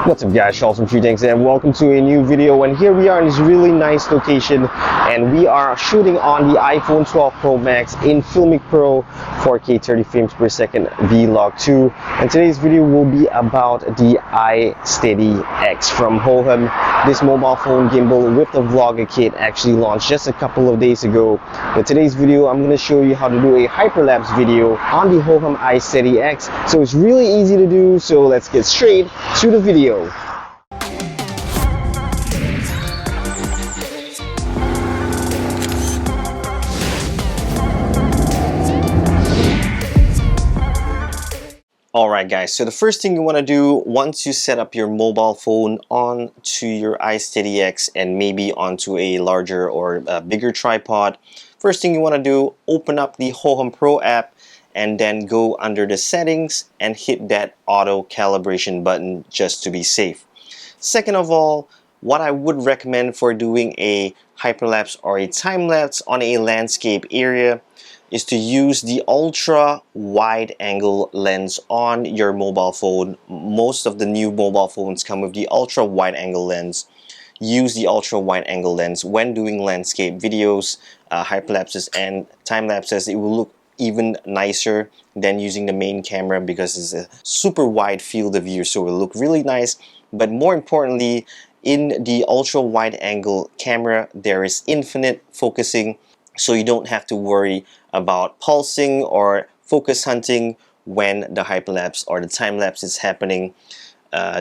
What's up guys, Charles from TreeTanksDev and welcome to a new video. And here we are in this really nice location and we are shooting on the iPhone 12 Pro Max in Filmic Pro 4K 30 frames per second Vlog 2. And today's video will be about the iSteady X from Hohem. This mobile phone gimbal with the vlogger kit actually launched just a couple of days ago. But today's video I'm going to show you how to do a hyperlapse video on the Hohem iSteady X. So it's really easy to do, so let's get straight to the video. Alright guys, so the first thing you want to do once you set up your mobile phone onto your iSteady X and maybe onto a larger or a bigger tripod, first thing you want to do, open up the Hohem Pro app and then go under the settings and hit that auto calibration button just to be safe. Second of all, what I would recommend for doing a hyperlapse or a time lapse on a landscape area is to use the ultra wide angle lens on your mobile phone. Most of the new mobile phones come with the ultra wide angle lens. Use the ultra wide angle lens when doing landscape videos, hyperlapses and time lapses. It will look even nicer than using the main camera because it's a super wide field of view, so it will look really nice. But more importantly, in the ultra wide angle camera there is infinite focusing, so you don't have to worry about pulsing or focus hunting when the hyperlapse or the time lapse is happening.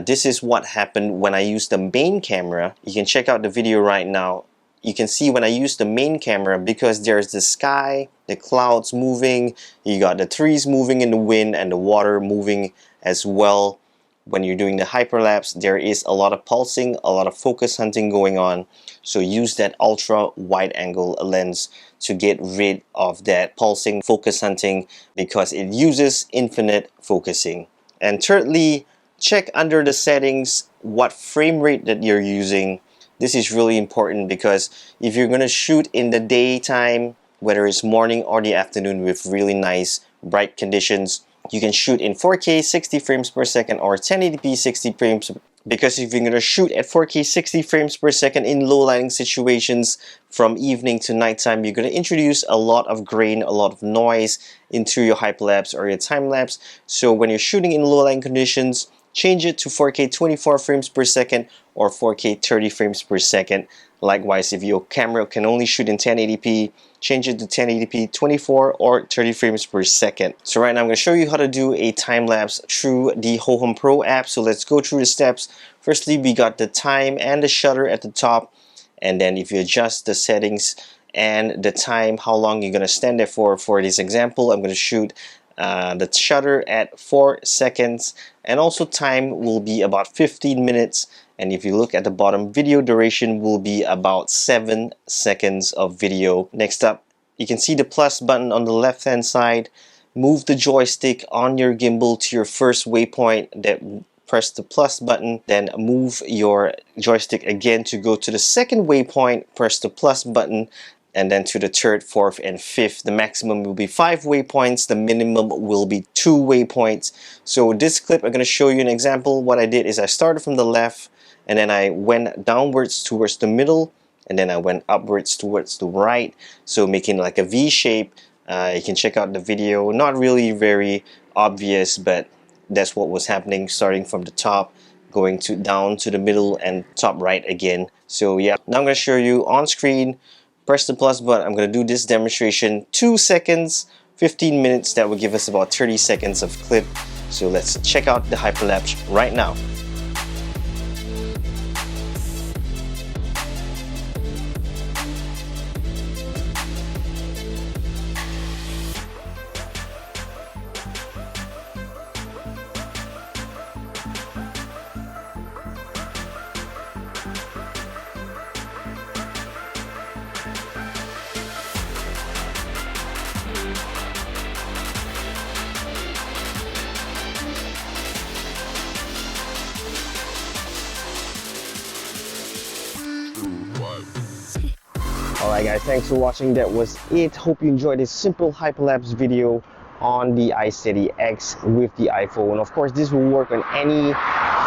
This is what happened when I used the main camera. You can check out the video right now. You can see when I use the main camera, because there's the sky, the clouds moving, you got the trees moving in the wind and the water moving as well. When you're doing the hyperlapse, there is a lot of pulsing, a lot of focus hunting going on. So use that ultra wide angle lens to get rid of that pulsing, focus hunting, because it uses infinite focusing. And thirdly, check under the settings what frame rate that you're using. This is really important because if you're going to shoot in the daytime, whether it's morning or the afternoon with really nice bright conditions, you can shoot in 4K 60 frames per second or 1080p 60 frames. Because if you're going to shoot at 4K 60 frames per second in low lighting situations from evening to nighttime, you're going to introduce a lot of grain, a lot of noise into your hyperlapse or your time lapse. So when you're shooting in low lighting conditions, change it to 4K 24 frames per second or 4K 30 frames per second. Likewise, if your camera can only shoot in 1080p, change it to 1080p 24 or 30 frames per second. So right now I'm going to show you how to do a time lapse through the Hohem Pro app. So let's go through the steps. Firstly, we got the time and the shutter at the top, and then if you adjust the settings and the time, how long you're going to stand there for this example, I'm going to shoot the shutter at 4 seconds, and also time will be about 15 minutes. And if you look at the bottom, video duration will be about 7 seconds of video. Next up, you can see the plus button on the left hand side. Move the joystick on your gimbal to your first waypoint, then press the plus button, then move your joystick again to go to the second waypoint, press the plus button, and then to the third, fourth, and fifth. The maximum will be 5 waypoints, the minimum will be 2 waypoints. So this clip, I'm going to show you an example. What I did is I started from the left, and then I went downwards towards the middle, and then I went upwards towards the right, so making like a V shape. You can check out the video. Not really very obvious, but that's what was happening, starting from the top, going to down to the middle and top right again. So yeah, now I'm going to show you on screen. Press the plus button. I'm going to do this demonstration 2 seconds, 15 minutes. That will give us about 30 seconds of clip. So let's check out the hyperlapse right now. Alright guys, thanks for watching. That was it. Hope you enjoyed this simple hyperlapse video on the iSteady X with the iPhone. Of course, this will work on any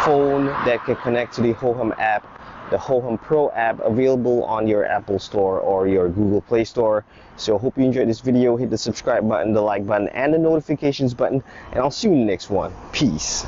phone that can connect to the Hohem app, the Hohem Pro app, available on your Apple Store or your Google Play Store. So hope you enjoyed this video. Hit the subscribe button, the like button, and the notifications button, and I'll see you in the next one. Peace.